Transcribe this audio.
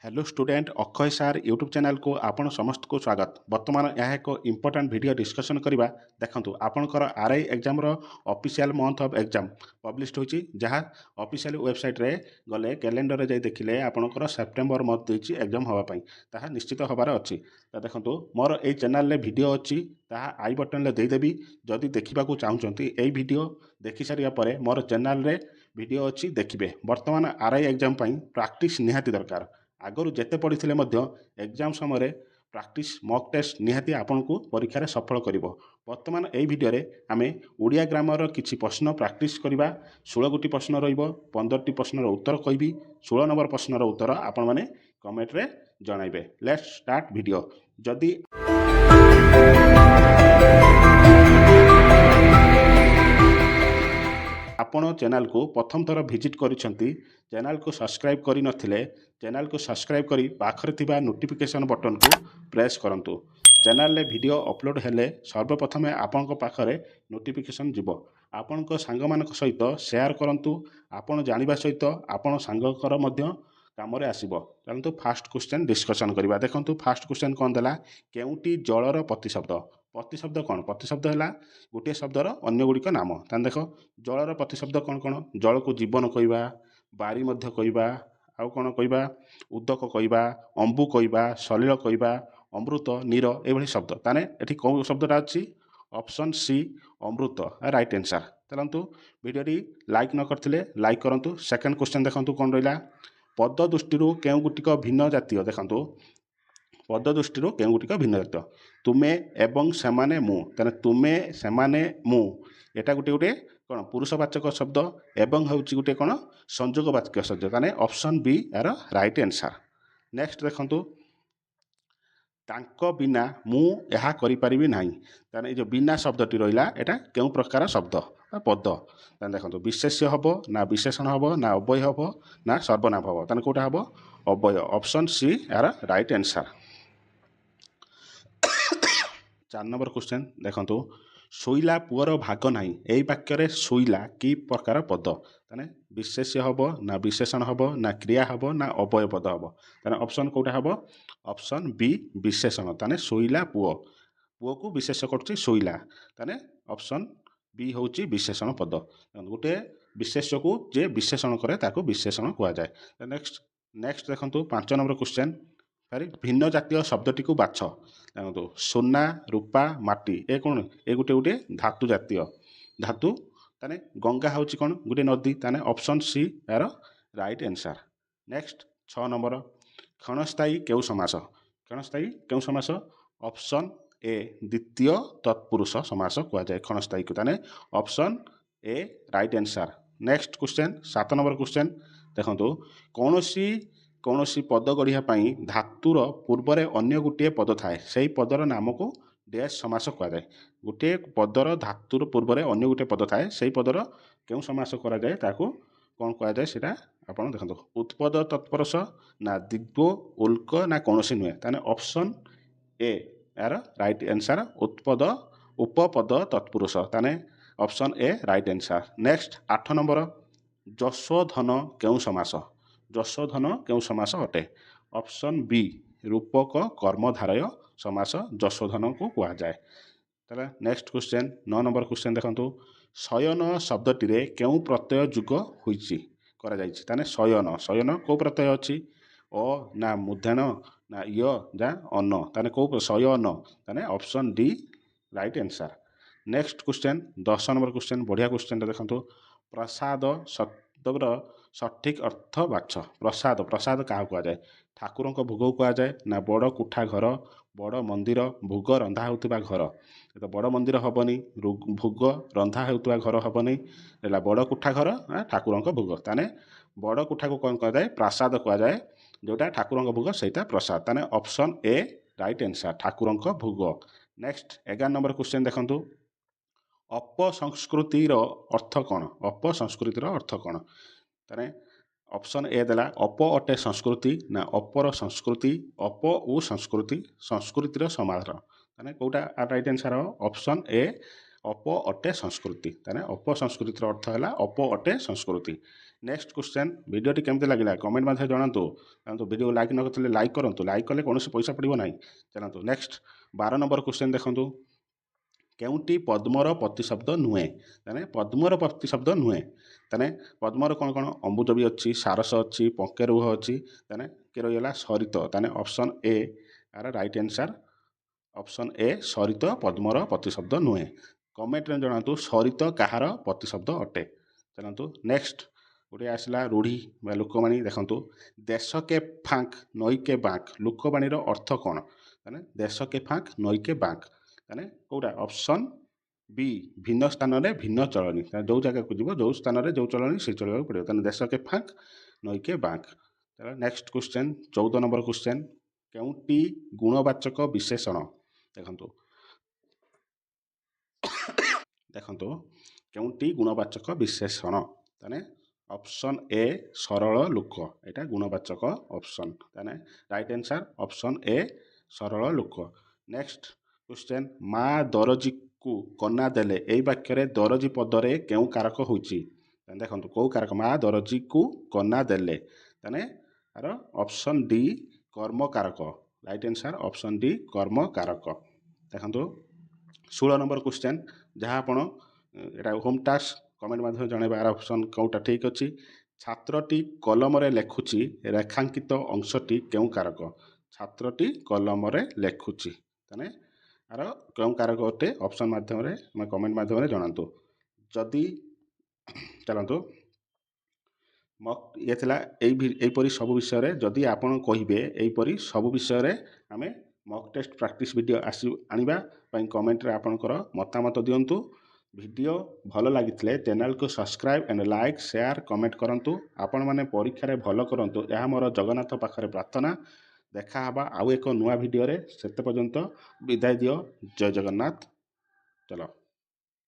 Hello student Akshay सार YouTube channel को आपण समस्त को स्वागत। वर्तमान यह एक इंपोर्टेंट वीडियो डिस्कशन करवा। देखंतु आपणकर आरआई एग्जाम रो official month of exam published होची, जहाँ ऑफिशियल वेबसाइट रे गले कैलेंडर रे जाई देखिले आपणकर सेप्टेम्बर मंथ देछि एग्जाम हवा पई ताहा निश्चित होबार अछि। त देखंतु मोर ए चैनल रे वीडियो अछि, ताहा आई बटन रे देई देबी। जदि देखिबा को चाहुचंती एई वीडियो देखि सारिया परे मोर चैनल रे वीडियो अछि देखिबे। वर्तमान आरआई एग्जाम पई प्रैक्टिस निहाती दरकार। आगରୁ ଯେତେ ପଢ଼ିଥିଲେ ମଧ୍ୟ ଏକ୍ଜାମ୍ ସମୟରେ ପ୍ରାକ୍ଟିସ୍ ମକ୍ ଟେଷ୍ଟ ନିହାତି ଆପଣଙ୍କୁ ପରୀକ୍ଷାରେ ସଫଳ କରିବ। ବର୍ତ୍ତମାନ ଏହି ଭିଡ଼ିଓରେ ଆମେ ଓଡ଼ିଆ ଗ୍ରାମର କିଛି ପ୍ରଶ୍ନ ପ୍ରାକ୍ଟିସ୍ କରିବା। 16ଗୋଟି ପ୍ରଶ୍ନ ରହିବ, 15ଟି ପ୍ରଶ୍ନର ଉତ୍ତର କହିବି। 16 ନମ୍ବର ପ୍ରଶ୍ନର ଉତ୍ତର ଆପଣମାନେ କମେଣ୍ଟରେ ଜଣାଇବେ। Let's start video. ଯଦି ଆପଣ ଚ୍ୟାନେଲକୁ ପ୍ରଥମ ଥର ଭିଜିଟ୍ କରିଛନ୍ତି, ଚ୍ୟାନେଲକୁ ସବସ୍କ୍ରାଇବ୍ କରିନଥିଲେ ଚ୍ୟାନେଲକୁ ସବସ୍କ୍ରାଇବ୍ କରି ପାଖରେ ଥିବା ନୋଟିଫିକେସନ୍ ବଟନକୁ ପ୍ରେସ୍ କରନ୍ତୁ। ଚ୍ୟାନେଲରେ ଭିଡ଼ିଓ ଅପଲୋଡ଼ ହେଲେ ସର୍ବପ୍ରଥମେ ଆପଣଙ୍କ ପାଖରେ ନୋଟିଫିକେସନ୍ ଯିବ। ଆପଣଙ୍କ ସାଙ୍ଗମାନଙ୍କ ସହିତ ସେୟାର କରନ୍ତୁ। ଆପଣ ଜାଣିବା ସହିତ ଆପଣ ସାଙ୍ଗଙ୍କର ମଧ୍ୟ କାମରେ ଆସିବ। ଚାଲନ୍ତୁ ଫାଷ୍ଟ କ୍ୱେଶ୍ଚନ୍ ଡିସ୍କସନ୍ କରିବା। ଦେଖନ୍ତୁ ଫାଷ୍ଟ କ୍ୱେଶ୍ଚନ୍ କ'ଣ ଦେଲା, କେଉଁଟି ଜଳର ପ୍ରତିଶବ୍ଦ? ପ୍ରତିଶବ୍ଦ କ'ଣ? ପ୍ରତିଶବ୍ଦ ହେଲା ଗୋଟିଏ ଶବ୍ଦର ଅନ୍ୟ ଗୁଡ଼ିକ ନାମ। ତାହେଲେ ଦେଖ, ଜଳର ପ୍ରତିଶବ୍ଦ କ'ଣ କ'ଣ? ଜଳକୁ ଜୀବନ କହିବା, ବାରି ମଧ୍ୟ କହିବା, ଆଉ କ'ଣ କହିବା, ଉଦକ କହିବା, ଅମ୍ବୁ କହିବା, ସଲିଳ କହିବା, ଅମୃତ, ନୀର, ଏଭଳି ଶବ୍ଦ। ତାହେଲେ ଏଠି କେଉଁ ଶବ୍ଦଟା ଅଛି? ଅପସନ୍ ସି ଅମୃତ ରାଇଟ୍ ଆନ୍ସର୍। ଚାଲନ୍ତୁ ଭିଡ଼ିଓଟି ଲାଇକ୍ ନ କରିଥିଲେ ଲାଇକ୍ କରନ୍ତୁ। ସେକେଣ୍ଡ କ୍ୱେଶ୍ଚନ୍ ଦେଖନ୍ତୁ କ'ଣ ରହିଲା, ପଦ ଦୃଷ୍ଟିରୁ କେଉଁ ଗୋଟିକ ଭିନ୍ନ ଜାତୀୟ? ଦେଖନ୍ତୁ ପଦ ଦୃଷ୍ଟିରୁ କେଉଁ ଗୁଡ଼ିକ ଭିନ୍ନ ଜାତୀୟ? ତୁମେ ଏବଂ ସେମାନେ ମୁଁ। ତାହେଲେ ତୁମେ ସେମାନେ ମୁଁ ଏଟା ଗୋଟେ କ'ଣ ପୁରୁଷବାଚକ ଶବ୍ଦ, ଏବଂ ହେଉଛି ଗୋଟେ କ'ଣ ସଂଯୋଗବାଚକ ଶବ୍ଦ। ତାହେଲେ ଅପସନ୍ ବି ଏହାର ରାଇଟ୍ ଆନ୍ସର୍। ନେକ୍ସଟ ଦେଖନ୍ତୁ, ତାଙ୍କ ବିନା ମୁଁ ଏହା କରିପାରିବି ନାହିଁ। ତାହେଲେ ଏଇ ଯେଉଁ ବିନା ଶବ୍ଦଟି ରହିଲା, ଏଟା କେଉଁ ପ୍ରକାର ଶବ୍ଦ ବା ପଦ? ତାହେଲେ ଦେଖନ୍ତୁ ବିଶେଷ୍ୟ ହେବ ନା ବିଶେଷଣ ହେବ ନା ଅବୟ ହେବ ନା ସର୍ବନାମ ହେବ? ତାହେଲେ କେଉଁଟା ହେବ? ଅବୟ। ଅପସନ୍ ସି ଏହାର ରାଇଟ୍ ଆନ୍ସର୍। 4 ନମ୍ବର କ୍ୱେଶ୍ଚନ୍ ଦେଖନ୍ତୁ, ଶୋଇଲା ପୁଅର ଭାଗ ନାହିଁ। ଏହି ବାକ୍ୟରେ ଶୋଇଲା କି ପ୍ରକାର ପଦ? ତାହେଲେ ବିଶେଷ୍ୟ ହେବ ନା ବିଶେଷଣ ହେବ ନା କ୍ରିୟା ହେବ ନା ଅବୟ ପଦ ହେବ? ତାହେଲେ ଅପସନ୍ କେଉଁଟା ହେବ? ଅପସନ୍ ବି ବିଶେଷଣ। ତାହେଲେ ଶୋଇଲା ପୁଅ, ପୁଅକୁ ବିଶେଷ କରୁଛି ଶୋଇଲା। ତାହେଲେ ଅପସନ୍ ବି ହେଉଛି ବିଶେଷଣ ପଦ। ଗୋଟେ ବିଶେଷ୍ୟକୁ ଯେ ବିଶେଷଣ କରେ ତାକୁ ବିଶେଷଣ କୁହାଯାଏ। ନେକ୍ସଟ ଦେଖନ୍ତୁ 5 ନମ୍ବର କ୍ୱେଶ୍ଚନ୍, ଭିନ୍ନ ଜାତୀୟ ଶବ୍ଦଟିକୁ ବାଛ। ଦେଖନ୍ତୁ ସୁନା, ରୂପା, ମାଟି, ଏ କ'ଣ? ଏ ଗୋଟେ ଧାତୁ ଜାତୀୟ ଧାତୁ। ତାହେଲେ ଗଙ୍ଗା ହେଉଛି କ'ଣ? ଗୋଟେ ନଦୀ। ତାହେଲେ ଅପସନ୍ ସି ଏହାର ରାଇଟ୍ ଆନ୍ସର୍। ନେକ୍ସଟ 6 ନମ୍ବର, କ୍ଷଣସ୍ଥାୟୀ କେଉଁ ସମାସ? କ୍ଷଣସ୍ଥାୟୀ କେଉଁ ସମାସ? ଅପସନ୍ ଏ ଦ୍ୱିତୀୟ ତତ୍ପୁରୁଷ ସମାସ କୁହାଯାଏ କ୍ଷଣସ୍ଥାୟୀକୁ। ତାହେଲେ option A right answer. Next question 7 number question ଦେଖନ୍ତୁ, କୌଣସି ପଦ ଗଢ଼ିବା ପାଇଁ ଧାତୁର ପୂର୍ବରେ ଅନ୍ୟ ଗୋଟିଏ ପଦ ଥାଏ, ସେହି ପଦର ନାମକୁ ଡ୍ୟାସ୍ ସମାସ କୁହାଯାଏ। ଗୋଟିଏ ପଦର ଧାତୁର ପୂର୍ବରେ ଅନ୍ୟ ଗୋଟିଏ ପଦ ଥାଏ, ସେହି ପଦର କେଉଁ ସମାସ କରାଯାଏ ତାକୁ କ'ଣ କୁହାଯାଏ? ସେଇଟା ଆପଣ ଦେଖନ୍ତୁ, ଉତ୍ପଦ ତତ୍ପରସ ନା ଦିଗ ଉଲ୍କ ନା କୌଣସି ନୁହେଁ। ତାହେଲେ ଅପସନ୍ ଏ ଏହାର ରାଇଟ୍ ଆନ୍ସର୍, ଉପପଦ ତତ୍ପୁରୁଷ। ତାହେଲେ option A right answer. Next 8 number, ଯଶୋଧନ କେଉଁ ସମାସ? ଯଶୋଧନ କେଉଁ ସମାସ ଅଟେ? ଅପସନ୍ ବି ରୂପକ କର୍ମଧାରୟ ସମାସ ଯଶୋଧନକୁ କୁହାଯାଏ। ତାହେଲେ ନେକ୍ସଟ କ୍ୱେଶ୍ଚନ୍ 9 ନମ୍ବର କ୍ୱେଶ୍ଚନ୍ ଦେଖନ୍ତୁ, ଶୟନ ଶବ୍ଦଟିରେ କେଉଁ ପ୍ରତ୍ୟୟ ଯୁଗ ହୋଇଛି କରାଯାଇଛି? ତାହେଲେ ଶୟନ କେଉଁ ପ୍ରତ୍ୟୟ ଅଛି? ଅ ନା ମୂର୍ଧନ ନା ୟ ନା ଅନ? ତାହେଲେ କେଉଁ ଶୟନ? ତାହେଲେ option D right answer. Next question 10 number question, ବଢ଼ିଆ କ୍ୱେଶ୍ଚନ୍ଟା ଦେଖନ୍ତୁ, ପ୍ରସାଦ ଶବ୍ଦର ସଠିକ୍ ଅର୍ଥ ବାଛ। ପ୍ରସାଦ କାହାକୁ କୁହାଯାଏ? ଠାକୁରଙ୍କ ଭୋଗକୁ କୁହାଯାଏ ନା ବଡ଼ କୋଠା ଘର, ବଡ଼ ମନ୍ଦିର, ଭୋଗ ରନ୍ଧା ହେଉଥିବା ଘର? ତ ବଡ଼ ମନ୍ଦିର ହେବନି, ଭୋଗ ରନ୍ଧା ହେଉଥିବା ଘର ହେବନି, ହେଲା ବଡ଼ କୋଠା ଘର ନା ଠାକୁରଙ୍କ ଭୋଗ? ତାହେଲେ ବଡ଼ କୋଠାକୁ କ'ଣ କୁହାଯାଏ? ପ୍ରାସାଦ କୁହାଯାଏ। ଯେଉଁଟା ଠାକୁରଙ୍କ ଭୋଗ ସେଇଟା ପ୍ରସାଦ। ତାହେଲେ ଅପସନ୍ ଏ ରାଇଟ୍ ଆନ୍ସର୍, ଠାକୁରଙ୍କ ଭୋଗ। ନେକ୍ସଟ 11 ନମ୍ବର କ୍ୱେଶ୍ଚନ୍ ଦେଖନ୍ତୁ, ଅପସଂସ୍କୃତିର ଅର୍ଥ କ'ଣ? ଅପସଂସ୍କୃତିର ଅର୍ଥ କ'ଣ? ତାହେଲେ ଅପସନ୍ ଏ ଦେଲା ଅପ ଅଟେ ସଂସ୍କୃତି ନା ଅପର ସଂସ୍କୃତି, ଅପ ଓ ସଂସ୍କୃତି, ସଂସ୍କୃତିର ସମାହାର। ତାହେଲେ କେଉଁଟା ରାଇଟ୍ ଆନ୍ସର୍ ହେବ? ଅପସନ୍ ଏ ଅପ ଅଟେ ସଂସ୍କୃତି। ତାହେଲେ ଅପସଂସ୍କୃତିର ଅର୍ଥ ହେଲା ଅପ ଅଟେ ସଂସ୍କୃତି। ନେକ୍ସଟ କ୍ୱେଶ୍ଚନ୍, ଭିଡ଼ିଓଟି କେମିତି ଲାଗିଲା କମେଣ୍ଟ ମାଧ୍ୟମରେ ଜଣାନ୍ତୁ। ଚାଲନ୍ତୁ ଭିଡ଼ିଓ ଲାଇକ୍ ନ କରିଥିଲେ ଲାଇକ୍ କରନ୍ତୁ, ଲାଇକ୍ କଲେ କୌଣସି ପଇସା ପଡ଼ିବ ନାହିଁ। ଚାଲନ୍ତୁ ନେକ୍ସଟ 12 ନମ୍ବର କ୍ୱେଶ୍ଚନ୍ ଦେଖନ୍ତୁ। କେଉଁଟି ପଦ୍ମର ପ୍ରତିଶବ୍ଦ ନୁହେଁ? ତାହେଲେ ପଦ୍ମର ପ୍ରତିଶବ୍ଦ ନୁହେଁ। ତାହେଲେ ପଦ୍ମର କ'ଣ କ'ଣ ଅମ୍ବୁଜ ବି ଅଛି, ସାରସ ଅଛି, ପଙ୍କେରୁହ ଅଛି। ତାହେଲେ କିଏ ରହିଗଲା ସରିତ। ତାହେଲେ ଅପସନ୍ ଏ ଆର ରାଇଟ୍ ଆନ୍ସର୍। ଅପସନ୍ ଏ ସରିତ ପଦ୍ମର ପ୍ରତିଶବ୍ଦ ନୁହେଁ। କମେଣ୍ଟରେ ଜଣାନ୍ତୁ ସରିତ କାହାର ପ୍ରତିଶବ୍ଦ ଅଟେ। ଚାଲନ୍ତୁ ନେକ୍ସଟ ଗୋଟେ ଆସିଲା ରୂଢ଼ି ବା ଲୋକବାଣୀ ଦେଖନ୍ତୁ। ଦେଶ କେ ଫାଙ୍କ ନଈ କେ ବାଙ୍କ, ଲୋକବାଣୀର ଅର୍ଥ କ'ଣ? ତାହେଲେ ଦେଶ କେ ଫାଙ୍କ ନଈ କେ ବାଙ୍କ, ତାହେଲେ କେଉଁଟା? ଅପସନ୍ ବି ଭିନ୍ନ ସ୍ଥାନରେ ଭିନ୍ନ ଚଳଣି। ଯେଉଁ ଜାଗାକୁ ଯିବ ଯେଉଁ ସ୍ଥାନରେ ଯେଉଁ ଚଳଣି ସେ ଚଳିବାକୁ ପଡ଼ିବ। ତାହେଲେ ଦେଶ କେ ଫାଙ୍କ ନଈ କେ ବାଙ୍କ। ତାହେଲେ ନେକ୍ସଟ କ୍ୱେଶ୍ଚନ୍ 14 ନମ୍ବର କ୍ୱେଶ୍ଚନ୍। କେଉଁଟି ଗୁଣବାଚକ ବିଶେଷଣ? ଦେଖନ୍ତୁ ଦେଖନ୍ତୁ କେଉଁଟି ଗୁଣବାଚକ ବିଶେଷଣ? ତାହେଲେ ଅପସନ୍ ଏ ସରଳ ଲୋକ, ଏଇଟା ଗୁଣବାଚକ ଅପସନ୍। ତାହେଲେ ରାଇଟ୍ ଆନ୍ସର୍ ଅପସନ୍ ଏ ସରଳ ଲୋକ। ନେକ୍ସଟ କ୍ୱେଶ୍ଚନ୍, ମା ଦରଜିକୁ କନା ଦେଲେ, ଏଇ ବାକ୍ୟରେ ଦରଜି ପଦରେ କେଉଁ କାରକ ହୋଇଛି? ଦେଖନ୍ତୁ କେଉଁ କାରକ? ମା ଦରଜିକୁ କନା ଦେଲେ, ତାହେଲେ ଆର ଅପସନ୍ ଡି କର୍ମକାରକ। ରାଇଟ୍ ଆନ୍ସର୍ ଅପସନ୍ ଡି କର୍ମକାରକ। ଦେଖନ୍ତୁ 16 ନମ୍ବର କ୍ୱେଶ୍ଚନ୍, ଯାହା ଆପଣ ଏଇଟା ହୋମ୍ ଟାସ୍କ କମେଣ୍ଟ ମାଧ୍ୟମରେ ଜଣାଇବା ଆର ଅପସନ୍ କେଉଁଟା ଠିକ୍ ଅଛି। ଛାତ୍ରଟି କଲମରେ ଲେଖୁଛି, ରେଖାଙ୍କିତ ଅଂଶଟି କେଉଁ କାରକ? ଛାତ୍ରଟି କଲମରେ ଲେଖୁଛି, ତାହେଲେ ଆର କେଉଁ କାରକ ଅଟେ? ଅପସନ୍ ମାଧ୍ୟମରେ କମେଣ୍ଟ ମାଧ୍ୟମରେ ଜଣାନ୍ତୁ। ଯଦି ଚାଲନ୍ତୁ ଇଏ ଥିଲା ଏହିପରି ସବୁ ବିଷୟରେ ଯଦି ଆପଣ କହିବେ, ଏହିପରି ସବୁ ବିଷୟରେ ଆମେ ମକ୍ ଟେଷ୍ଟ ପ୍ରାକ୍ଟିସ୍ ଭିଡ଼ିଓ ଆଣିବା ପାଇଁ କମେଣ୍ଟରେ ଆପଣଙ୍କର ମତାମତ ଦିଅନ୍ତୁ। ଭିଡ଼ିଓ ଭଲ ଲାଗିଥିଲେ ଚ୍ୟାନେଲକୁ subscribe and like share comment କରନ୍ତୁ। ଆପଣମାନେ ପରୀକ୍ଷାରେ ଭଲ କରନ୍ତୁ, ଏହା ମୋର ଜଗନ୍ନାଥ ପାଖରେ ପ୍ରାର୍ଥନା। ଦେଖା ହେବା ଆଉ ଏକ ନୂଆ ଭିଡ଼ିଓରେ, ସେତେ ପର୍ଯ୍ୟନ୍ତ ବିଦାୟ ଦିଅ। ଜୟ ଜଗନ୍ନାଥ। ଚାଲ।